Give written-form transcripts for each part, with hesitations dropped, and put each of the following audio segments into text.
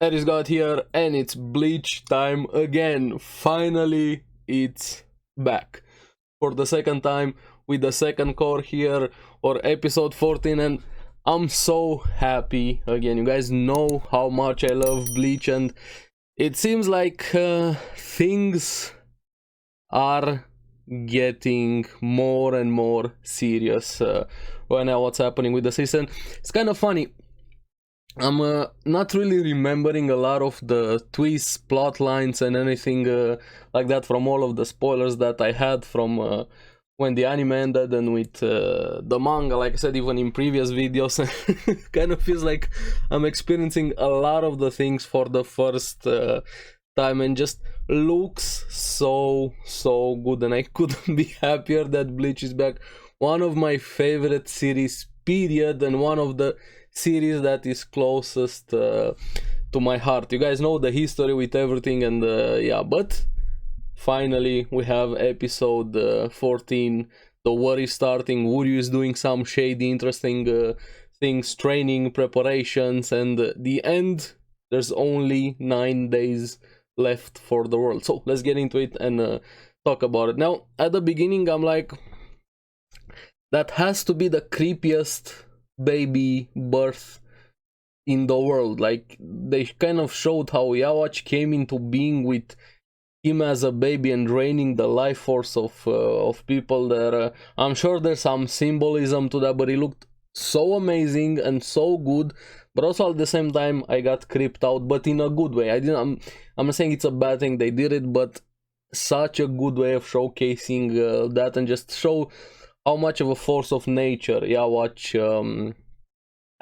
ARESxGOD here, and it's Bleach time again. Finally, it's back for the second time with the second core here, or episode 14, and I'm so happy again. You guys know how much I love Bleach, and it seems like things are getting more and more serious right now. What's happening with the season? It's kind of funny. I'm not really remembering a lot of the twists, plot lines, and anything like that from all of the spoilers that I had from when the anime ended and with the manga. Like I said, even in previous videos, kind of feels like I'm experiencing a lot of the things for the first time, and just looks so good, and I couldn't be happier that Bleach is back. One of my favorite series, period, and one of the series that is closest to my heart. You guys know the history with everything, and yeah, but finally we have episode 14. The war is starting. Uryu is doing some shady, interesting things, training, preparations, and the end. There's only 9 days left for the world, so let's get into it and talk about it. Now, at the beginning, I'm like, that has to be the creepiest baby birth in the world. Like, they kind of showed how Yawach came into being with him as a baby and draining the life force of people there. I'm sure there's some symbolism to that, but it looked so amazing and so good. But also at the same time, I got creeped out, but in a good way. I'm not saying it's a bad thing they did it, but such a good way of showcasing that, and just show how much of a force of nature Yawach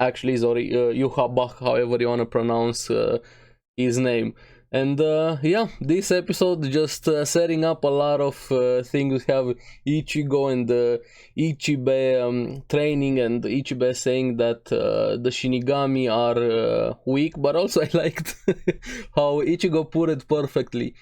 actually is, or Yuhabach, however you want to pronounce his name. And yeah, this episode just setting up a lot of things. We have Ichigo and Ichibe training, and Ichibe saying that the Shinigami are weak, but also I liked how Ichigo put it perfectly.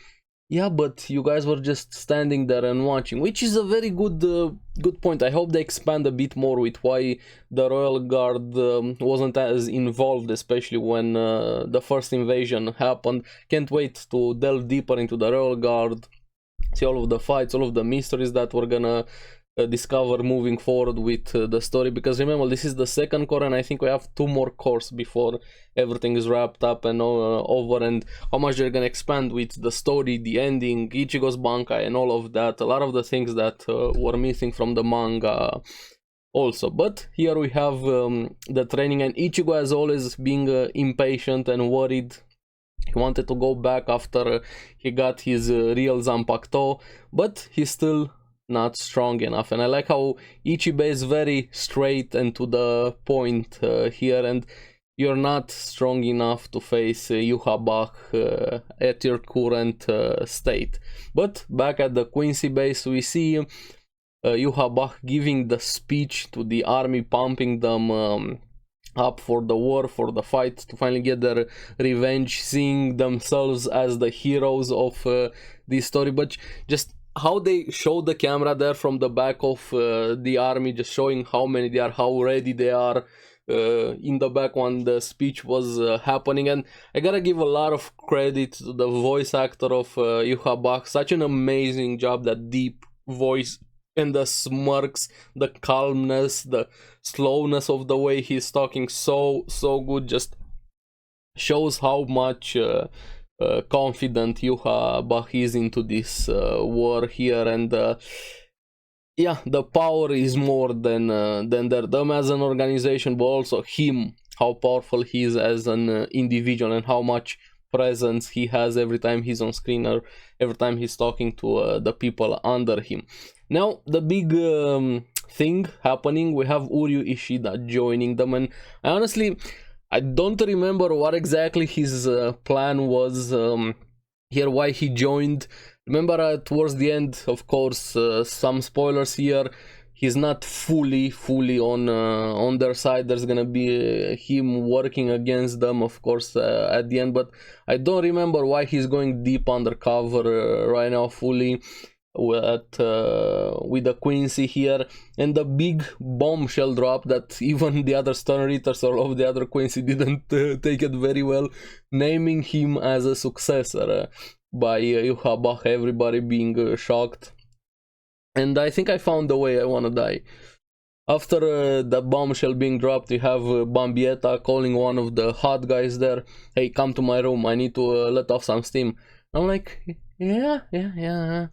Yeah, but you guys were just standing there and watching, which is a very good point. I hope they expand a bit more with why the Royal Guard wasn't as involved, especially when the first invasion happened. Can't wait to delve deeper into the Royal Guard, see all of the fights, all of the mysteries that we're gonna discover moving forward with the story. Because remember, this is the second core, and I think we have 2 more cores before everything is wrapped up and over, and how much they're gonna expand with the story, the ending, Ichigo's Bankai, and all of that. A lot of the things that were missing from the manga also. But here we have the training, and Ichigo, as always, being impatient and worried. He wanted to go back after he got his real Zanpakuto, but he's still not strong enough. And I like how Ichibe is very straight and to the point here, and you're not strong enough to face Yuhabach at your current state. But back at the Quincy base, we see Yuhabach giving the speech to the army, pumping them up for the war, for the fight, to finally get their revenge, seeing themselves as the heroes of this story. But just how they show the camera there from the back of the army, just showing how many they are, how ready they are in the back when the speech was happening. And I gotta give a lot of credit to the voice actor of Yuhabach. Such an amazing job, that deep voice and the smirks, the calmness, the slowness of the way he's talking, so good. Just shows how much confident Yuhabach is into this war here. And yeah, the power is more than them as an organization, but also him, how powerful he is as an individual, and how much presence he has every time he's on screen, or every time he's talking to the people under him. Now, the big thing happening, we have Uryu Ishida joining them, and I don't remember what exactly his plan was here, why he joined. Remember, towards the end, of course, some spoilers here, he's not fully on their side. There's gonna be him working against them, of course, at the end, but I don't remember why he's going deep undercover right now fully. with the Quincy here, and the big bombshell drop that even the other Stone Readers or all of the other Quincy didn't take it very well, naming him as a successor by Yuhabach, everybody being shocked. And I think I found the way I wanna die. After the bombshell being dropped, we have Bambietta calling one of the hot guys there, hey, come to my room, I need to let off some steam. I'm like, yeah, I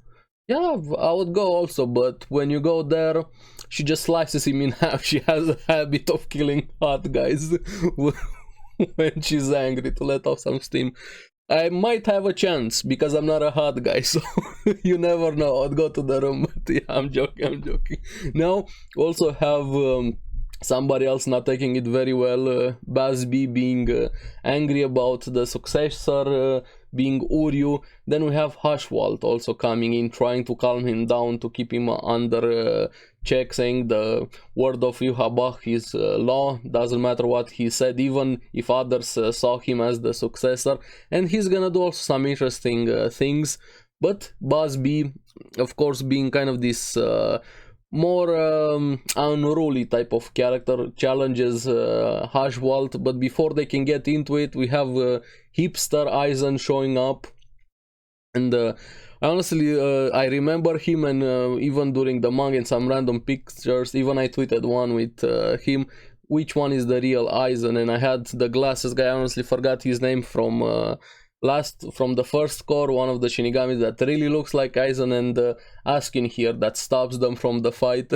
would go also, but when you go there, she just slices him in half. She has a habit of killing hot guys when she's angry to let off some steam. I might have a chance because I'm not a hot guy, so you never know. I'd go to the room, but yeah, I'm joking. Now, also have somebody else not taking it very well, Basby being angry about the successor being Uryu. Then we have Hashwalt also coming in, trying to calm him down, to keep him under check, saying the word of Yuhabach is law, doesn't matter what he said, even if others saw him as the successor. And he's gonna do also some interesting things. But Basby, of course, being kind of this more unruly type of character, challenges Hashwalt. But before they can get into it, we have hipster Aizen showing up. And honestly, I remember him, and even during the manga in some random pictures, even I tweeted one with him, which one is the real Aizen, and I had the glasses guy. I honestly forgot his name from the first core, one of the Shinigamis that really looks like Aizen, and Askin here that stops them from the fight.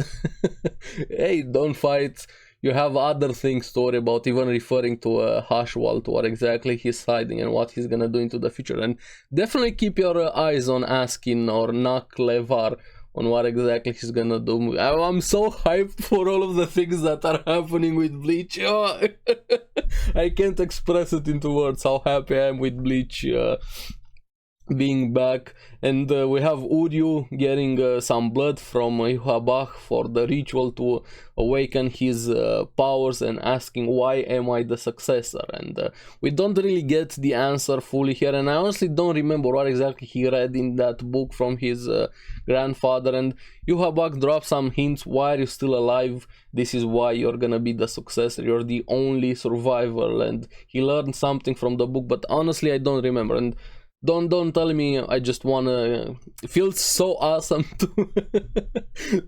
Hey, don't fight, you have other things to worry about, even referring to Hashwalt, what exactly he's hiding and what he's gonna do into the future. And definitely keep your eyes on Askin or Nak Levar on what exactly he's gonna do. I'm so hyped for all of the things that are happening with Bleach. Oh, I can't express it into words how happy I am with Bleach being back. And we have Uryu getting some blood from Yuhabach for the ritual to awaken his powers, and asking, why am I the successor? And we don't really get the answer fully here, and I honestly don't remember what exactly he read in that book from his grandfather. And Yuhabach drops some hints, why are you still alive? This is why you're gonna be the successor, you're the only survivor. And he learned something from the book, but honestly I don't remember. And don't tell me, I just wanna, it feels so awesome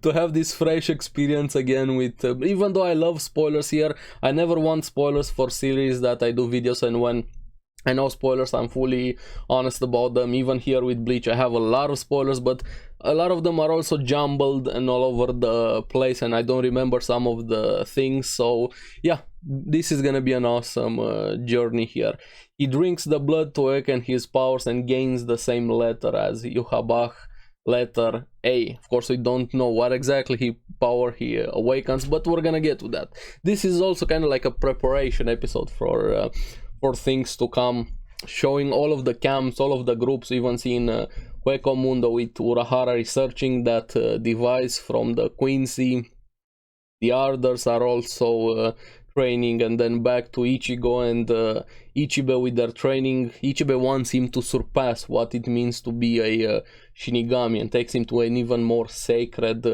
to have this fresh experience again with even though I love spoilers here, I never want spoilers for series that I do videos, and when I know spoilers, I'm fully honest about them. Even here with Bleach, I have a lot of spoilers, but a lot of them are also jumbled and all over the place, and I don't remember some of the things. So yeah, this is gonna be an awesome journey here. He drinks the blood to awaken his powers and gains the same letter as Yuhabach, letter A. Of course, we don't know what exactly power he awakens, but we're gonna get to that. This is also kind of like a preparation episode for things to come, showing all of the camps, all of the groups, even seeing Hueco Mundo with Urahara researching that device from the Quincy. The others are also training, and then back to Ichigo and Ichibe with their training. Ichibe wants him to surpass what it means to be a Shinigami, and takes him to an even more sacred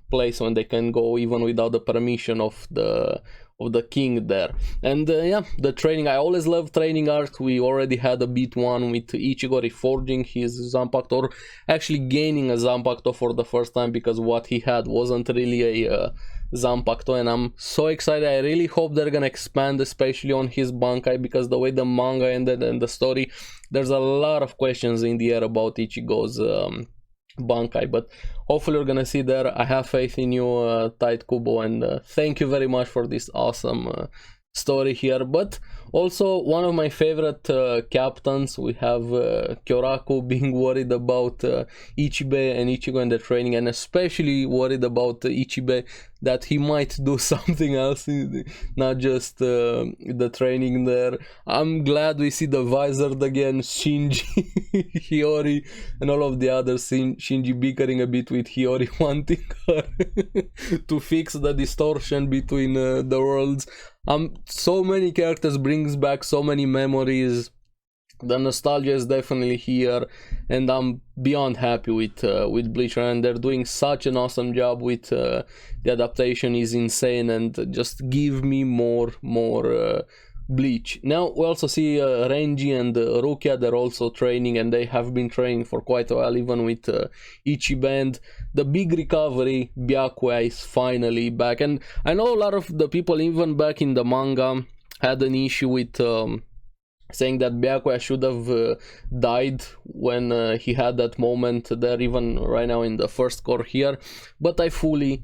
place when they can go even without the permission of the king there. And yeah, the training, I always love training arcs. We already had a bit one with Ichigo reforging his Zanpakuto, or actually gaining a Zanpakuto for the first time, because what he had wasn't really a Zanpakuto, and I'm so excited. I really hope they're gonna expand especially on his Bankai, because the way the manga ended and the story, there's a lot of questions in the air about Ichigo's Bankai, but hopefully we're gonna see there. I have faith in you, Tight Kubo, and thank you very much for this awesome story here. But also one of my favorite captains, we have Kyoraku being worried about Ichibe and Ichigo in the training, and especially worried about Ichibe that he might do something else, not just the training there. I'm glad we see the Wizard again, Shinji, Hiyori, and all of the others. Shinji bickering a bit with Hiyori, wanting her to fix the distortion between the worlds. So many characters brings back so many memories the nostalgia is definitely here, and I'm beyond happy with Bleach, and they're doing such an awesome job with the adaptation is insane, and just give me more Bleach. Now we also see Renji and Rukia, they're also training, and they have been training for quite a while, even with Ichiban. The big recovery, Byakuya is finally back, and I know a lot of the people, even back in the manga, had an issue with saying that Byakuya should have died when he had that moment there, even right now in the first core here, but I fully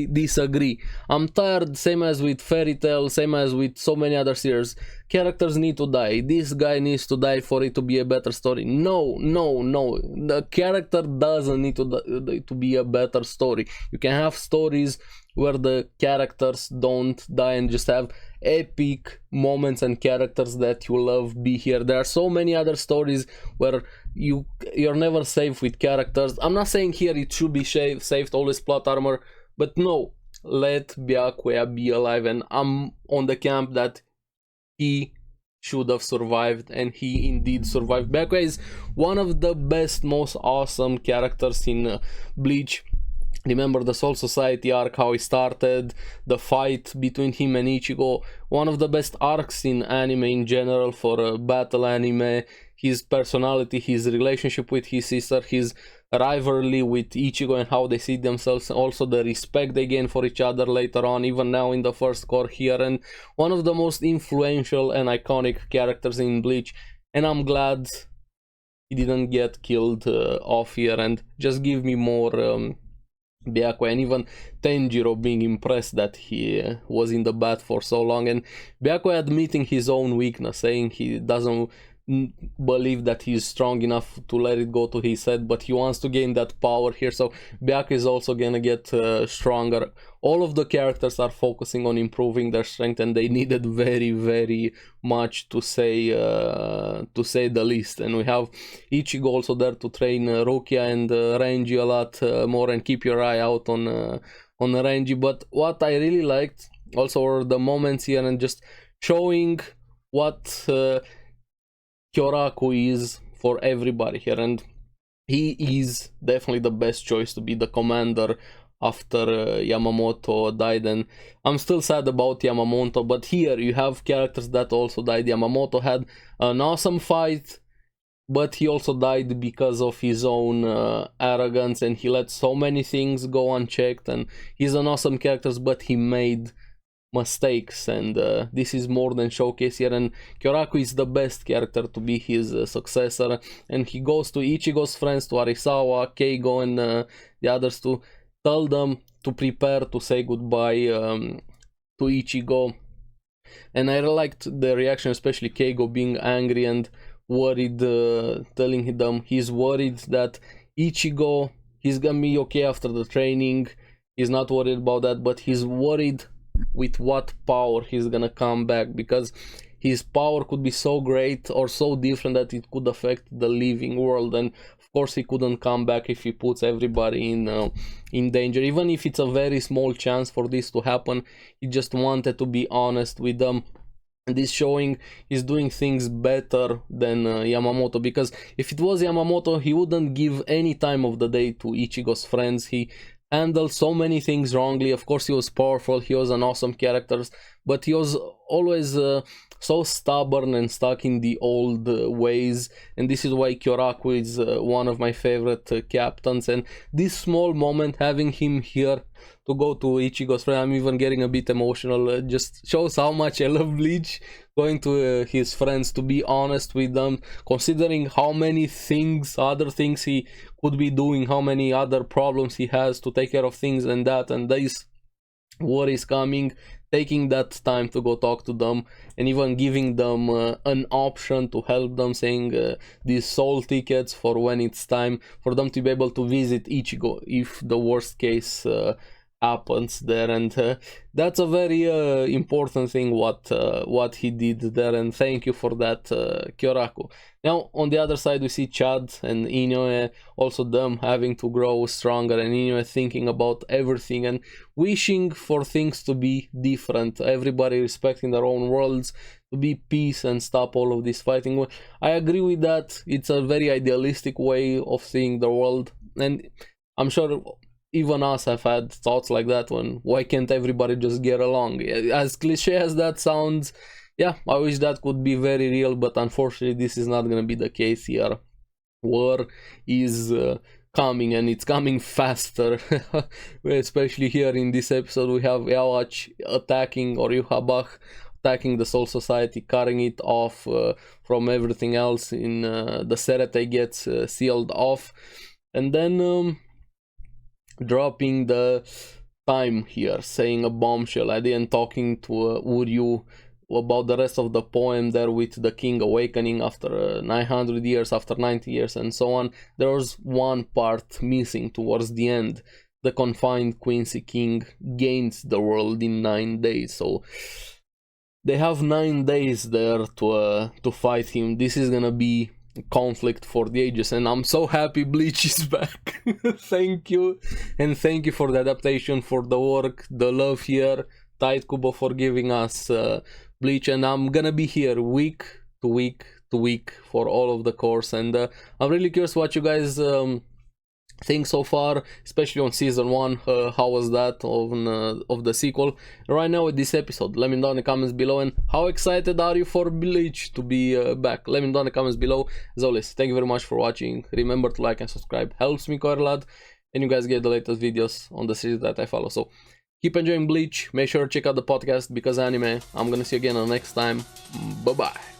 disagree. I'm tired, same as with Fairy Tail, same as with so many other series. Characters need to die. This guy needs to die for it to be a better story. No, the character doesn't need to be a better story. You can have stories where the characters don't die and just have epic moments and characters that you love be here. There are so many other stories where you're never safe with characters. I'm not saying here it should be saved always plot armor, but no, let Byakuya be alive, and I'm on the camp that he should have survived, and he indeed survived. Byakuya is one of the best, most awesome characters in Bleach. Remember the Soul Society arc, how he started, the fight between him and Ichigo, one of the best arcs in anime in general for a battle anime. His personality, his relationship with his sister, his rivalry with Ichigo and how they see themselves, also the respect they gain for each other later on, even now in the first core here, and one of the most influential and iconic characters in Bleach, and I'm glad he didn't get killed off here, and just give me more Byakuya, and even Tanjiro being impressed that he was in the bat for so long, and Byakuya admitting his own weakness, saying he doesn't believe that he's strong enough to let it go to his head, but he wants to gain that power here. So Byakuya is also gonna get stronger. All of the characters are focusing on improving their strength, and they needed very much, to say the least. And we have Ichigo also there to train Rukia and Renji a lot more, and keep your eye out on Renji. But what I really liked also were the moments here, and just showing what Kyoraku is for everybody here, and he is definitely the best choice to be the commander after Yamamoto died. And I'm still sad about Yamamoto, but here you have characters that also died. Yamamoto had an awesome fight, but he also died because of his own arrogance, and he let so many things go unchecked, and he's an awesome character, but he made mistakes, and this is more than showcase here, and Kyoraku is the best character to be his successor. And he goes to Ichigo's friends, to Arisawa, Keigo, and the others, to tell them to prepare to say goodbye to Ichigo. And I liked the reaction, especially Keigo being angry and worried, telling them he's worried that Ichigo, he's gonna be okay after the training, he's not worried about that, but he's worried with what power he's gonna come back, because his power could be so great or so different that it could affect the living world, and of course he couldn't come back if he puts everybody in danger. Even if it's a very small chance for this to happen, he just wanted to be honest with them. And this showing he's doing things better than Yamamoto, because if it was Yamamoto, he wouldn't give any time of the day to Ichigo's friends. He handled so many things wrongly. Of course he was powerful, he was an awesome character, but he was always so stubborn and stuck in the old ways, and this is why Kyoraku is one of my favorite captains. And this small moment, having him here to go to Ichigo's friend, I'm even getting a bit emotional, just shows how much I love Bleach. Going to his friends to be honest with them, considering how many other things he could be doing, how many other problems he has to take care of, things and that, and this war is coming, taking that time to go talk to them, and even giving them an option to help them, saying these soul tickets for when it's time for them to be able to visit Ichigo if the worst case happens there. And that's a very important thing what he did there, and thank you for that, Kyoraku. Now on the other side we see Chad and Inoue, also them having to grow stronger, and Inoue thinking about everything and wishing for things to be different, everybody respecting their own worlds, be peace and stop all of this fighting. I agree with that. It's a very idealistic way of seeing the world, and I'm sure even us have had thoughts like that when why can't everybody just get along? As cliche as that sounds, yeah, I wish that could be very real, but unfortunately this is not gonna be the case here. War is coming, and it's coming faster. Especially here in this episode we have Yawach attacking, or Yuhabach attacking the Soul Society, cutting it off from everything else. In the Serete gets sealed off, and then dropping the time here, saying a bombshell at the end, talking to Uryu about the rest of the poem there with the king awakening after 900 years, after 90 years, and so on. There was one part missing towards the end. The confined Quincy king gains the world in 9 days, so they have 9 days there to fight him. This is gonna be conflict for the ages, and I'm so happy Bleach is back. Thank you, and thank you for the adaptation, for the work, the love here. Tide Kubo for giving us Bleach, and I'm gonna be here week to week to week for all of the course, and I'm really curious what you guys think so far, especially on season 1. How was that of the sequel right now with this episode? Let me know in the comments below, and how excited are you for Bleach to be back? Let me know in the comments below. As always, thank you very much for watching. Remember to like and subscribe, helps me quite a lot, and you guys get the latest videos on the series that I follow. So keep enjoying Bleach, make sure to check out the podcast Because Anime. I'm gonna see you again on the next time. Bye bye.